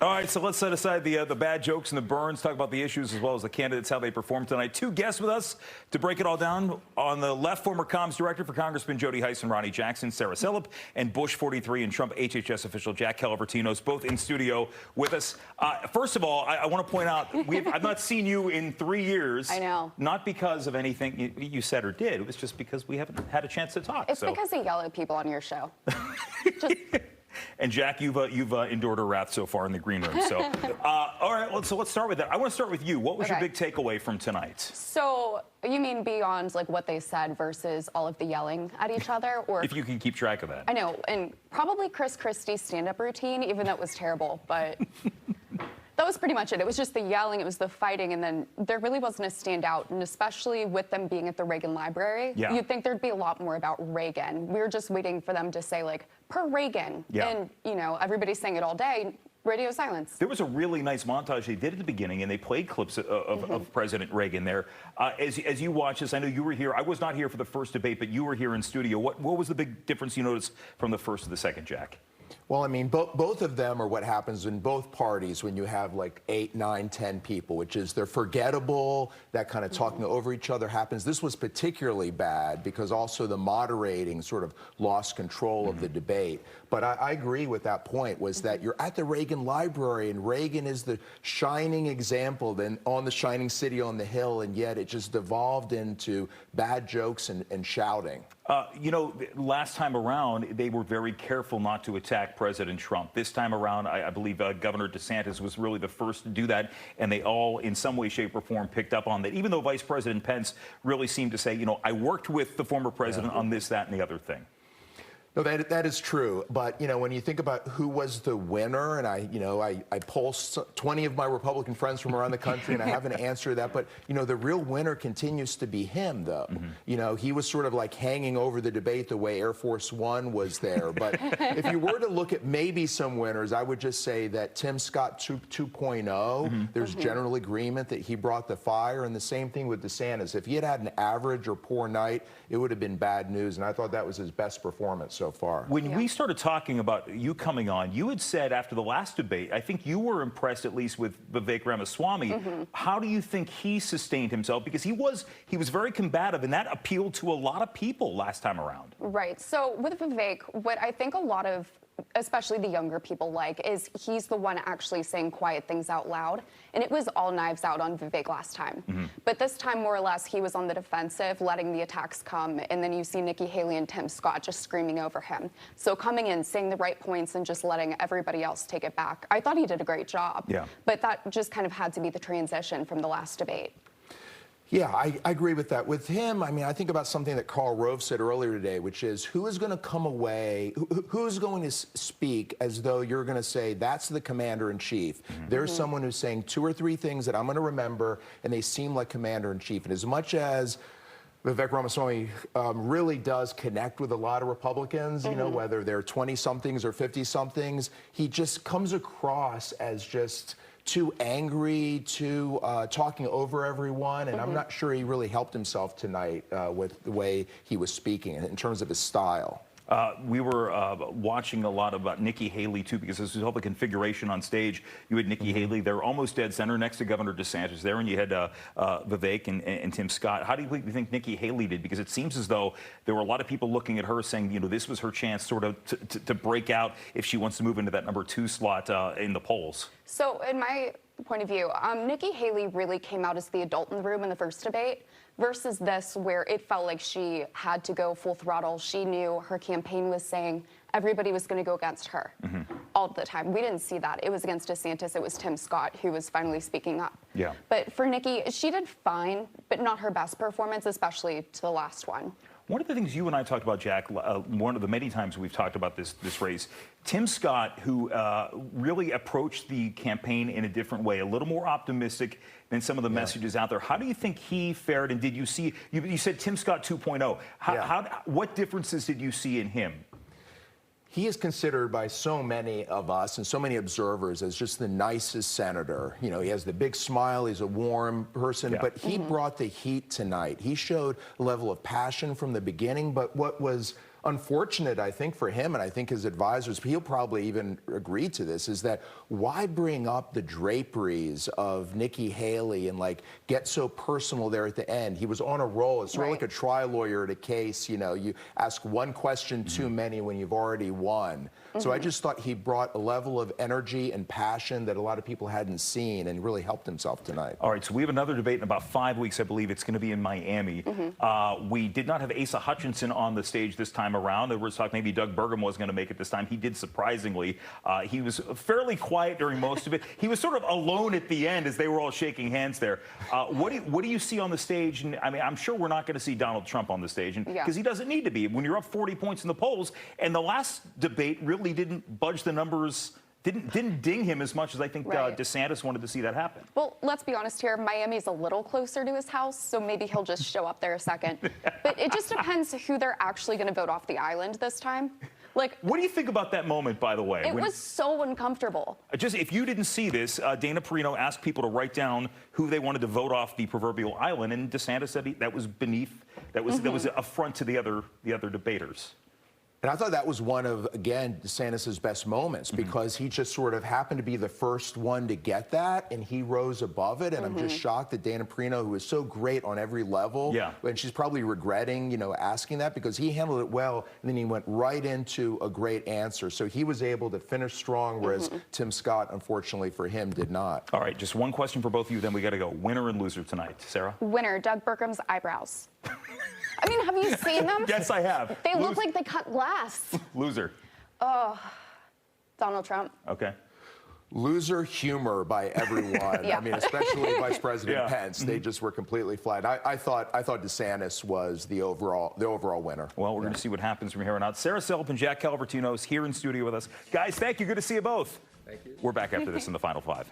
All right, so let's set aside the bad jokes and the burns, talk about the issues as well as the candidates, how they performed tonight. Two guests with us to break it all down. On the left, former comms director for Congressman Jody Hice and Ronnie Jackson, Sarah Selip, and Bush 43 and Trump HHS official Jack Kalavritinos, both in studio with us. First of all, I want to point out, I've not seen you in 3 years. I know. Not because of anything you said or did. It was just because we haven't had a chance to talk. It's because I yell at people on your show. Just... And Jack, you've endured her wrath so far in the green room. So, all right, so let's start with that. I want to start with you. What was your big takeaway from tonight? So, you mean beyond like what they said versus all of the yelling at each other, or if you can keep track of that? I know, and probably Chris Christie's stand-up routine, even though it was terrible, but. That was pretty much it. It was just the yelling, it was the fighting, and then there really wasn't a standout, and especially with them being at the Reagan Library, you'd think there'd be a lot more about Reagan. We were just waiting for them to say, like, per Reagan. And, you know, everybody's saying it all day. Radio silence. There was a really nice montage they did at the beginning, and they played clips of President Reagan there. As you watch this, I know you were here. I was not here for the first debate, but you were here in studio. What was the big difference you noticed from the first to the second, Jack? Well, I mean, both of them are what happens in both parties when you have like 8, 9, 10 people, which is they're forgettable, that kind of talking over each other happens. This was particularly bad because also the moderating sort of lost control of the debate. But I agree with that point, was that you're at the Reagan Library, and Reagan is the shining example then on the shining city on the hill, and yet it just devolved into bad jokes and shouting. You know, last time around, they were very careful not to attack President Trump. This time around, I believe Governor DeSantis was really the first to do that, and they all, in some way, shape, or form, picked up on that, even though Vice President Pence really seemed to say, you know, I worked with the former president on this, that, and the other thing. No, that is true. But, you know, when you think about who was the winner, and I polled 20 of my Republican friends from around the country, and I have an answer to that. But, you know, the real winner continues to be him, though. You know, he was sort of like hanging over the debate the way Air Force One was there. But if you were to look at maybe some winners, I would just say that Tim Scott 2.0, there's general agreement that he brought the fire, and the same thing with DeSantis. If he had had an average or poor night, it would have been bad news, and I thought that was his best performance so far. When we started talking about you coming on, you had said after the last debate, I think you were impressed at least with Vivek Ramaswamy. How do you think he sustained himself? Because he was very combative, and that appealed to a lot of people last time around. Right. So with Vivek, what I think a lot of, especially the younger people, like, is he's the one actually saying quiet things out loud. And it was all knives out on Vivek last time. But this time, more or less, he was on the defensive, letting the attacks come. And then you see Nikki Haley and Tim Scott just screaming over him. So coming in, saying the right points, and just letting everybody else take it back. I thought he did a great job. But that just kind of had to be the transition from the last debate. Yeah, I agree with that. With him, I mean, I think about something that Karl Rove said earlier today, which is who is going to come away, who's going to speak as though you're going to say, that's the commander-in-chief. There's someone who's saying 2 or 3 things that I'm going to remember, and they seem like commander-in-chief. And as much as Vivek Ramaswamy really does connect with a lot of Republicans, you know, whether they're 20-somethings or 50-somethings, he just comes across as just too angry, too talking over everyone, and I'm not sure he really helped himself tonight with the way he was speaking in terms of his style. We were watching a lot about Nikki Haley, too, because this was all the configuration on stage. You had Nikki Haley there, almost dead center, next to Governor DeSantis there, and you had Vivek and Tim Scott. How do you think Nikki Haley did? Because it seems as though there were a lot of people looking at her saying, you know, this was her chance sort of to break out if she wants to move into that #2 slot in the polls. So in my point of view, Nikki Haley really came out as the adult in the room in the first debate, versus this, where it felt like she had to go full throttle. She knew her campaign was saying everybody was going to go against her all the time. We didn't see that. It was against DeSantis. It was Tim Scott who was finally speaking up. But for Nikki, she did fine, but not her best performance, especially to the last one. One of the things you and I talked about, Jack, one of the many times we've talked about this race, Tim Scott, who really approached the campaign in a different way, a little more optimistic than some of the messages out there. How do you think he fared, and did you see, you said Tim Scott 2.0. What differences did you see in him? He is considered by so many of us and so many observers as just the nicest senator. You know, he has the big smile, he's a warm person, but he brought the heat tonight. He showed a level of passion from the beginning, but what was unfortunate, I think, for him, and I think his advisors, he'll probably even agree to this, is that why bring up the draperies of Nikki Haley and like get so personal there at the end? He was on a roll. It's sort of like a trial lawyer at a case. You know, you ask one question too many when you've already won. So I just thought he brought a level of energy and passion that a lot of people hadn't seen and really helped himself tonight. All right, so we have another debate in about 5 weeks, I believe. It's going to be in Miami. We did not have Asa Hutchinson on the stage this time around. There was talk maybe Doug Burgum was going to make it this time. He did, surprisingly. He was fairly quiet during most of it. He was sort of alone at the end as they were all shaking hands there. What do you see on the stage? And, I mean, I'm sure we're not going to see Donald Trump on the stage because he doesn't need to be. When you're up 40 points in the polls, and the last debate really didn't budge the numbers, didn't ding him as much as I think DeSantis wanted to see that happen. Well, let's be honest here. Miami's a little closer to his house, so maybe he'll just show up there a second. But it just depends who they're actually going to vote off the island this time. Like, what do you think about that moment, by the way? It was so uncomfortable. Just if you didn't see this, Dana Perino asked people to write down who they wanted to vote off the proverbial island, and DeSantis said that was beneath, that was an affront to the other debaters. And I thought that was one of, again, DeSantis' best moments because he just sort of happened to be the first one to get that, and he rose above it. And I'm just shocked that Dana Perino, who is so great on every level, and she's probably regretting, you know, asking that because he handled it well, and then he went right into a great answer. So he was able to finish strong, whereas Tim Scott, unfortunately for him, did not. All right, just one question for both of you, then we got to go. Winner and loser tonight. Sarah? Winner, Doug Burgum's eyebrows. I mean, have you seen them? Yes, I have. They look like they cut glass. Loser. Oh, Donald Trump. Okay. Loser humor by everyone. I mean, especially Vice President Pence. They just were completely flat. I thought DeSantis was the overall winner. Well, we're going to see what happens from here on out. Sarah Selip and Jack Kalavritinos here in studio with us. Guys, thank you. Good to see you both. Thank you. We're back after this in the Final Five.